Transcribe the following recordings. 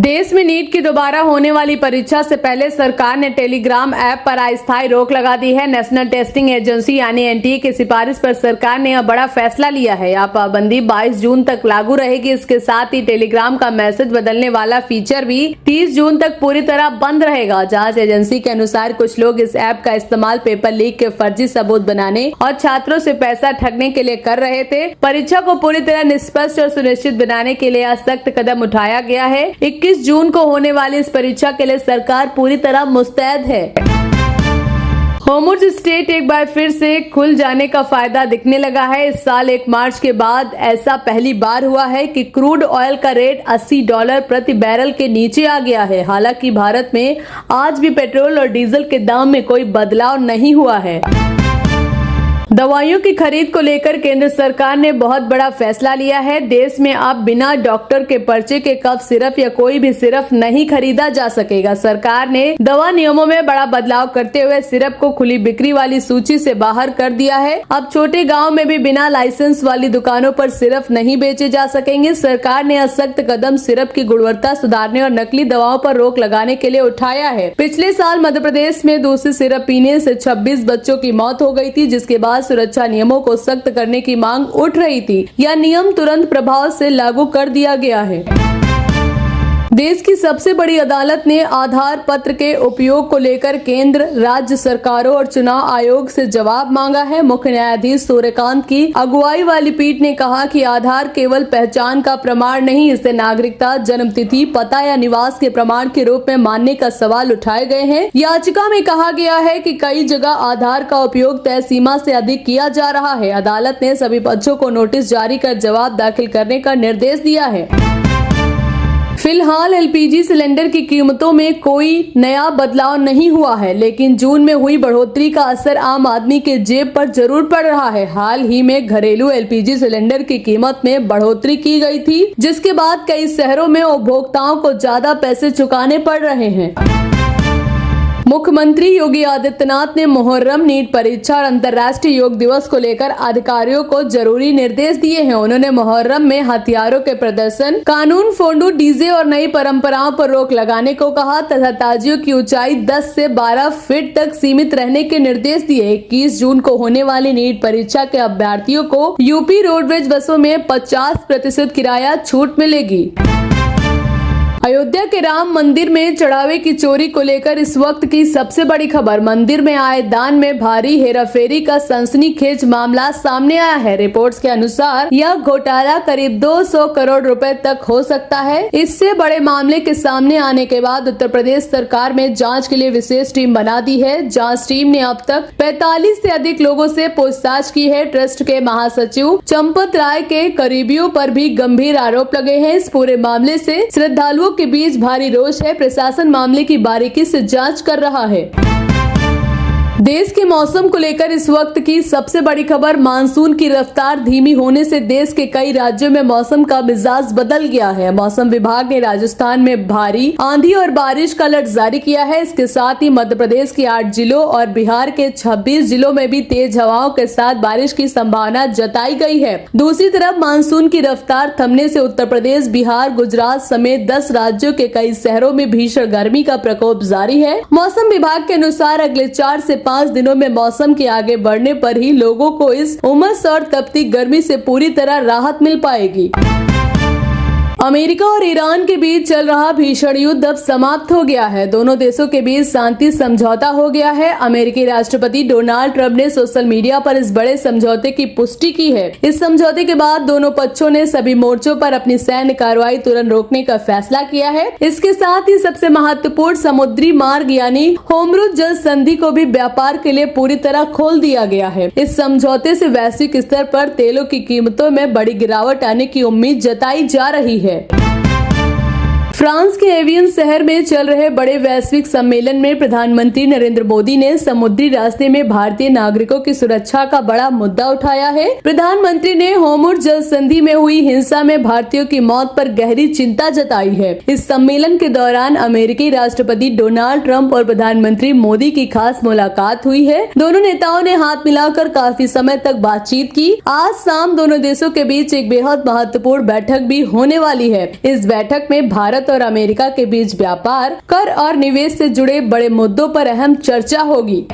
देश में नीट की दोबारा होने वाली परीक्षा से पहले सरकार ने टेलीग्राम ऐप पर अस्थायी रोक लगा दी है। नेशनल टेस्टिंग एजेंसी यानी एनटीए की सिफारिश पर सरकार ने यह बड़ा फैसला लिया है। यह पाबंदी 22 जून तक लागू रहेगी। इसके साथ ही टेलीग्राम का मैसेज बदलने वाला फीचर भी 30 जून तक पूरी तरह बंद रहेगा। जांच एजेंसी के अनुसार कुछ लोग इस ऐप का इस्तेमाल पेपर लीक के फर्जी सबूत बनाने और छात्रों से पैसा ठगने के लिए कर रहे थे। परीक्षा को पूरी तरह निष्पक्ष और सुनिश्चित बनाने के लिए सख्त कदम उठाया गया है। 21 जून को होने वाली इस परीक्षा के लिए सरकार पूरी तरह मुस्तैद है। होर्मुज़ स्ट्रेट एक बार फिर से खुल जाने का फायदा दिखने लगा है। इस साल 1 मार्च के बाद ऐसा पहली बार हुआ है कि क्रूड ऑयल का रेट $80 प्रति बैरल के नीचे आ गया है। हालांकि भारत में आज भी पेट्रोल और डीजल के दाम में कोई बदलाव नहीं हुआ है। दवाइयों की खरीद को लेकर केंद्र सरकार ने बहुत बड़ा फैसला लिया है। देश में अब बिना डॉक्टर के पर्चे के कफ सिरप या कोई भी सिरप नहीं खरीदा जा सकेगा। सरकार ने दवा नियमों में बड़ा बदलाव करते हुए सिरप को खुली बिक्री वाली सूची से बाहर कर दिया है। अब छोटे गांव में भी बिना लाइसेंस वाली दुकानों पर सिरप नहीं बेचे जा सकेंगे। सरकार ने यह सख्त कदम सिरप की गुणवत्ता सुधारने और नकली दवाओं पर रोक लगाने के लिए उठाया है। पिछले साल मध्य प्रदेश में दूसरी सिरप पीने से 26 बच्चों की मौत हो गई थी, जिसके बाद सुरक्षा नियमों को सख्त करने की मांग उठ रही थी। यह नियम तुरंत प्रभाव से लागू कर दिया गया है। देश की सबसे बड़ी अदालत ने आधार पत्र के उपयोग को लेकर केंद्र, राज्य सरकारों और चुनाव आयोग से जवाब मांगा है। मुख्य न्यायाधीश सूर्यकांत की अगुवाई वाली पीठ ने कहा कि आधार केवल पहचान का प्रमाण नहीं, इसे नागरिकता, जन्मतिथि, पता या निवास के प्रमाण के रूप में मानने का सवाल उठाए गए हैं। याचिका में कहा गया है कि कई जगह आधार का उपयोग तय सीमा से अधिक किया जा रहा है। अदालत ने सभी पक्षों को नोटिस जारी कर जवाब दाखिल करने का निर्देश दिया है। फिलहाल एलपीजी सिलेंडर की कीमतों में कोई नया बदलाव नहीं हुआ है, लेकिन जून में हुई बढ़ोतरी का असर आम आदमी के जेब पर जरूर पड़ रहा है। हाल ही में घरेलू एलपीजी सिलेंडर की कीमत में बढ़ोतरी की गई थी, जिसके बाद कई शहरों में उपभोक्ताओं को ज्यादा पैसे चुकाने पड़ रहे हैं। मुख्यमंत्री योगी आदित्यनाथ ने मुहर्रम, नीट परीक्षा और अंतर्राष्ट्रीय योग दिवस को लेकर अधिकारियों को जरूरी निर्देश दिए हैं। उन्होंने मुहर्रम में हथियारों के प्रदर्शन, कानून फोड़ू, डीजे और नई परंपराओं पर रोक लगाने को कहा तथा ताजियों की ऊंचाई 10 से 12 फीट तक सीमित रहने के निर्देश दिए। 21 जून को होने वाली नीट परीक्षा के अभ्यर्थियों को यूपी रोडवेज बसों में 50% किराया छूट मिलेगी। अयोध्या के राम मंदिर में चढ़ावे की चोरी को लेकर इस वक्त की सबसे बड़ी खबर। मंदिर में आए दान में भारी हेराफेरी का सनसनीखेज मामला सामने आया है। रिपोर्ट्स के अनुसार यह घोटाला करीब 200 करोड़ रुपए तक हो सकता है। इससे बड़े मामले के सामने आने के बाद उत्तर प्रदेश सरकार में जांच के लिए विशेष टीम बना दी है। जांच टीम ने अब तक 45 से अधिक लोगों से पूछताछ की है। ट्रस्ट के महासचिव चंपत राय के करीबियों पर भी गंभीर आरोप लगे हैं। इस पूरे मामले से श्रद्धालुओं के बीच भारी रोष है। प्रशासन मामले की बारीकी से जांच कर रहा है। देश के मौसम को लेकर इस वक्त की सबसे बड़ी खबर, मानसून की रफ्तार धीमी होने से देश के कई राज्यों में मौसम का मिजाज बदल गया है। मौसम विभाग ने राजस्थान में भारी आंधी और बारिश का अलर्ट जारी किया है। इसके साथ ही मध्य प्रदेश के 8 जिलों और बिहार के 26 जिलों में भी तेज हवाओं के साथ बारिश की संभावना जताई गई है। दूसरी तरफ मानसून की रफ्तार थमने से उत्तर प्रदेश, बिहार, गुजरात समेत 10 राज्यों के कई शहरों में भीषण गर्मी का प्रकोप जारी है। मौसम विभाग के अनुसार अगले 4 से 5 दिनों में मौसम के आगे बढ़ने पर ही लोगों को इस उमस और तपती गर्मी से पूरी तरह राहत मिल पाएगी। अमेरिका और ईरान के बीच चल रहा भीषण युद्ध अब समाप्त हो गया है। दोनों देशों के बीच शांति समझौता हो गया है। अमेरिकी राष्ट्रपति डोनाल्ड ट्रंप ने सोशल मीडिया पर इस बड़े समझौते की पुष्टि की है। इस समझौते के बाद दोनों पक्षों ने सभी मोर्चों पर अपनी सैन्य कार्रवाई तुरंत रोकने का फैसला किया है। इसके साथ ही सबसे महत्वपूर्ण समुद्री मार्ग यानी होर्मुज़ जल संधि को भी व्यापार के लिए पूरी तरह खोल दिया गया है। इस समझौते से वैश्विक स्तर पर तेलों की कीमतों में बड़ी गिरावट आने की उम्मीद जताई जा रही है। फ्रांस के एवियन शहर में चल रहे बड़े वैश्विक सम्मेलन में प्रधानमंत्री नरेंद्र मोदी ने समुद्री रास्ते में भारतीय नागरिकों की सुरक्षा का बड़ा मुद्दा उठाया है। प्रधानमंत्री ने होर्मुज़ जल संधि में हुई हिंसा में भारतीयों की मौत पर गहरी चिंता जताई है। इस सम्मेलन के दौरान अमेरिकी राष्ट्रपति डोनाल्ड ट्रंप और प्रधानमंत्री मोदी की खास मुलाकात हुई है। दोनों नेताओं ने हाथ मिलाकर काफी समय तक बातचीत की। आज शाम दोनों देशों के बीच एक बेहद महत्वपूर्ण बैठक भी होने वाली है। इस बैठक में भारत और अमेरिका के बीच व्यापार, कर और निवेश से जुड़े बड़े मुद्दों पर अहम चर्चा होगी।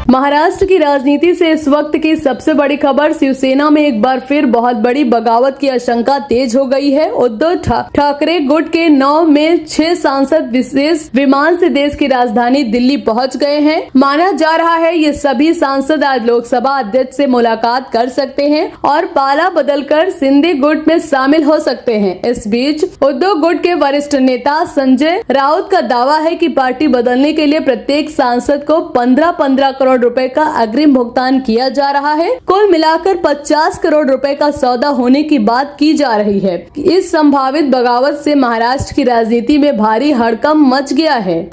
महाराष्ट्र की राजनीति से इस वक्त की सबसे बड़ी खबर, शिवसेना में एक बार फिर बहुत बड़ी बगावत की आशंका तेज हो गई है। उद्धव ठाकरे गुट के 9 में 6 सांसद विशेष विमान से देश की राजधानी दिल्ली पहुंच गए हैं। माना जा रहा है ये सभी सांसद आज लोकसभा अध्यक्ष से मुलाकात कर सकते हैं और पाला बदलकर शिंदे गुट में शामिल हो सकते हैं। इस बीच उद्धव गुट के वरिष्ठ नेता संजय राउत का दावा है कि पार्टी बदलने के लिए प्रत्येक सांसद को 15-15 करोड़ रुपए का अग्रिम भुगतान किया जा रहा है। कुल मिलाकर 50 करोड़ रुपए का सौदा होने की बात की जा रही है। इस संभावित बगावत से महाराष्ट्र की राजनीति में भारी हड़कंप मच गया है।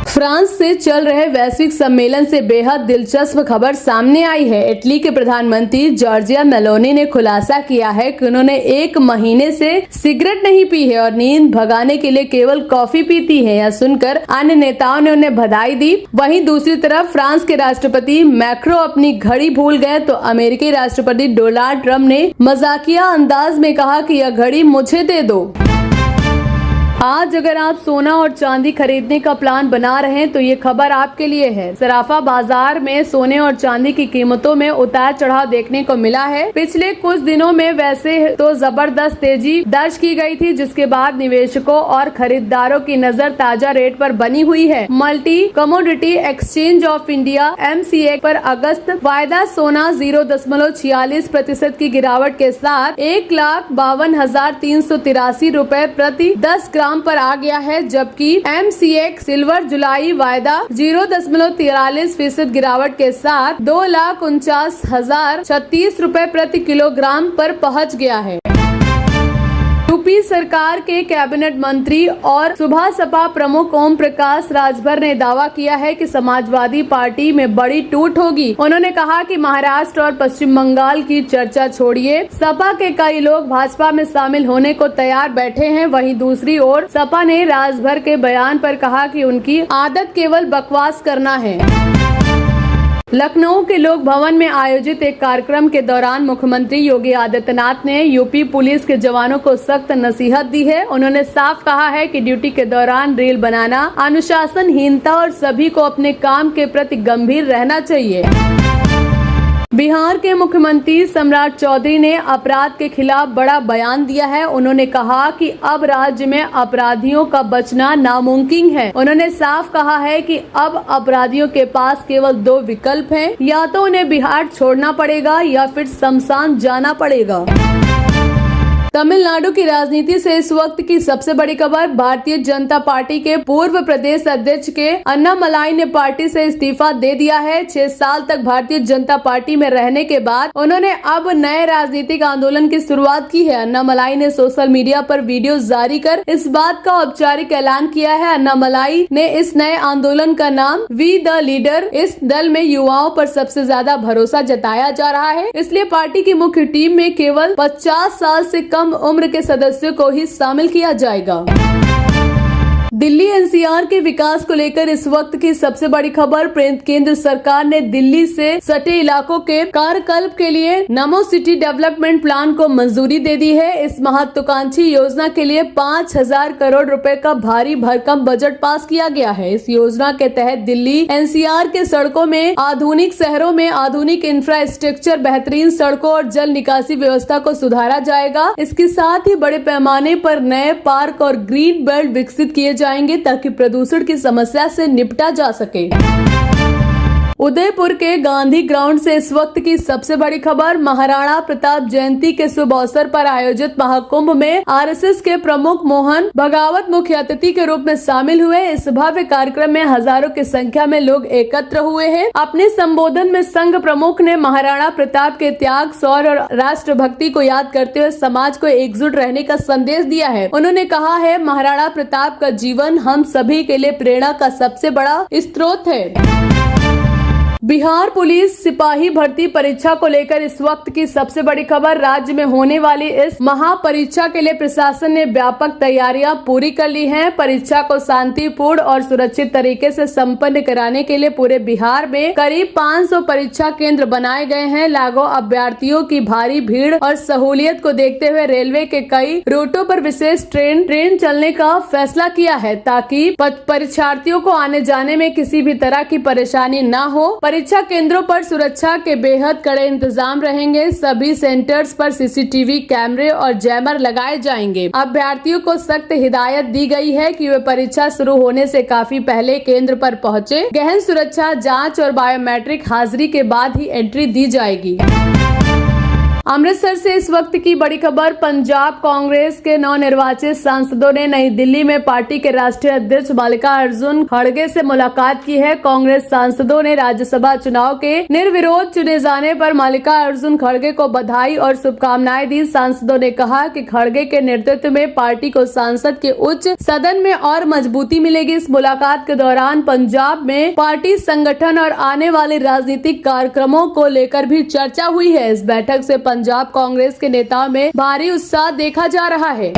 फ्रांस से चल रहे वैश्विक सम्मेलन से बेहद दिलचस्प खबर सामने आई है। इटली के प्रधानमंत्री जॉर्जिया मेलोनी ने खुलासा किया है कि उन्होंने 1 महीने से सिगरेट नहीं पी है और नींद भगाने के लिए केवल कॉफी पीती है। यह सुनकर अन्य नेताओं ने उन्हें बधाई दी। वहीं दूसरी तरफ फ्रांस के राष्ट्रपति मैक्रो अपनी घड़ी भूल गए तो अमेरिकी राष्ट्रपति डोनाल्ड ट्रंप ने मजाकिया अंदाज में कहा कि यह घड़ी मुझे दे दो। आज अगर आप सोना और चांदी खरीदने का प्लान बना रहे हैं तो ये खबर आपके लिए है। सराफा बाजार में सोने और चांदी की कीमतों में उतार चढ़ाव देखने को मिला है। पिछले कुछ दिनों में वैसे तो जबरदस्त तेजी दर्ज की गई थी, जिसके बाद निवेशकों और खरीदारों की नजर ताजा रेट पर बनी हुई है। Multi commodity exchange of India MCX पर अगस्त वायदा सोना 0.46% की गिरावट के साथ 1,52,383 रुपए प्रति 10 ग्राम पर आ गया है, जबकि MCX सिल्वर जुलाई वायदा 0.43% गिरावट के साथ 2,49,036 रुपए प्रति किलोग्राम पर पहुंच गया है। यूपी सरकार के कैबिनेट मंत्री और सुबह सपा प्रमुख ओम प्रकाश राजभर ने दावा किया है कि समाजवादी पार्टी में बड़ी टूट होगी। उन्होंने कहा कि महाराष्ट्र और पश्चिम बंगाल की चर्चा छोड़िए, सपा के कई लोग भाजपा में शामिल होने को तैयार बैठे हैं। वहीं दूसरी ओर सपा ने राजभर के बयान पर कहा कि उनकी आदत केवल बकवास करना है। लखनऊ के लोक भवन में आयोजित एक कार्यक्रम के दौरान मुख्यमंत्री योगी आदित्यनाथ ने यूपी पुलिस के जवानों को सख्त नसीहत दी है। उन्होंने साफ कहा है कि ड्यूटी के दौरान रील बनाना अनुशासनहीनता और सभी को अपने काम के प्रति गंभीर रहना चाहिए। बिहार के मुख्यमंत्री सम्राट चौधरी ने अपराध के खिलाफ बड़ा बयान दिया है। उन्होंने कहा कि अब राज्य में अपराधियों का बचना नामुमकिन है। उन्होंने साफ कहा है कि अब अपराधियों के पास केवल 2 विकल्प हैं, या तो उन्हें बिहार छोड़ना पड़ेगा या फिर शमशान जाना पड़ेगा। तमिलनाडु की राजनीति से इस वक्त की सबसे बड़ी खबर, भारतीय जनता पार्टी के पूर्व प्रदेश अध्यक्ष के अन्नामलाई ने पार्टी से इस्तीफा दे दिया है। 6 साल तक भारतीय जनता पार्टी में रहने के बाद उन्होंने अब नए राजनीतिक आंदोलन की शुरुआत की है। अन्नामलाई ने सोशल मीडिया पर वीडियो जारी कर इस बात का औपचारिक ऐलान किया है। अन्नामलाई ने इस नए आंदोलन का नाम वी द लीडर, इस दल में युवाओं पर सबसे ज्यादा भरोसा जताया जा रहा है, इसलिए पार्टी की मुख्य टीम में केवल 50 साल से कम उम्र के सदस्यों को ही शामिल किया जाएगा। दिल्ली NCR के विकास को लेकर इस वक्त की सबसे बड़ी खबर, केंद्र सरकार ने दिल्ली से सटे इलाकों के कायाकल्प के लिए नमो सिटी डेवलपमेंट प्लान को मंजूरी दे दी है। इस महत्वाकांक्षी योजना के लिए 5,000 करोड़ रुपए का भारी भरकम बजट पास किया गया है। इस योजना के तहत दिल्ली NCR के सड़कों में आधुनिक शहरों में आधुनिक इंफ्रास्ट्रक्चर, बेहतरीन सड़कों और जल निकासी व्यवस्था को सुधारा जाएगा। इसके साथ ही बड़े पैमाने पर नए पार्क और ग्रीन बेल्ट विकसित किए जाएंगे ताकि प्रदूषण की समस्या से निपटा जा सके। उदयपुर के गांधी ग्राउंड से इस वक्त की सबसे बड़ी खबर, महाराणा प्रताप जयंती के शुभ अवसर पर आयोजित महाकुंभ में RSS के प्रमुख मोहन भागवत मुख्य अतिथि के रूप में शामिल हुए। इस भव्य कार्यक्रम में हजारों की संख्या में लोग एकत्र हुए हैं। अपने संबोधन में संघ प्रमुख ने महाराणा प्रताप के त्याग, शौर्य और राष्ट्रभक्ति को याद करते हुए समाज को एकजुट रहने का संदेश दिया है। उन्होंने कहा है, महाराणा प्रताप का जीवन हम सभी के लिए प्रेरणा का सबसे बड़ा स्रोत है। बिहार पुलिस सिपाही भर्ती परीक्षा को लेकर इस वक्त की सबसे बड़ी खबर। राज्य में होने वाली इस महापरीक्षा के लिए प्रशासन ने व्यापक तैयारियां पूरी कर ली हैं। परीक्षा को शांतिपूर्ण और सुरक्षित तरीके से संपन्न कराने के लिए पूरे बिहार में करीब 500 परीक्षा केंद्र बनाए गए हैं। लाखों अभ्यर्थियों की भारी भीड़ और सहूलियत को देखते हुए रेलवे के कई रूटों पर विशेष ट्रेन चलने का फैसला किया है, ताकि परीक्षार्थियों को आने जाने में किसी भी तरह की परेशानी न हो। परीक्षा केंद्रों पर सुरक्षा के बेहद कड़े इंतजाम रहेंगे। सभी सेंटर्स पर सीसीटीवी कैमरे और जैमर लगाए जाएंगे। अभ्यर्थियों को सख्त हिदायत दी गई है कि वे परीक्षा शुरू होने से काफी पहले केंद्र पर पहुंचे। गहन सुरक्षा जांच और बायोमेट्रिक हाजिरी के बाद ही एंट्री दी जाएगी। अमृतसर से इस वक्त की बड़ी खबर। पंजाब कांग्रेस के नवनिर्वाचित सांसदों ने नई दिल्ली में पार्टी के राष्ट्रीय अध्यक्ष मल्लिकार्जुन खड़गे से मुलाकात की है। कांग्रेस सांसदों ने राज्यसभा चुनाव के निर्विरोध चुने जाने पर मल्लिकार्जुन खड़गे को बधाई और शुभकामनाएं दी। सांसदों ने कहा कि खड़गे के नेतृत्व में पार्टी को सांसद के उच्च सदन में और मजबूती मिलेगी। इस मुलाकात के दौरान पंजाब में पार्टी संगठन और आने वाले राजनीतिक कार्यक्रमों को लेकर भी चर्चा हुई है। इस बैठक से पंजाब कांग्रेस के नेताओं में भारी उत्साह देखा जा रहा है।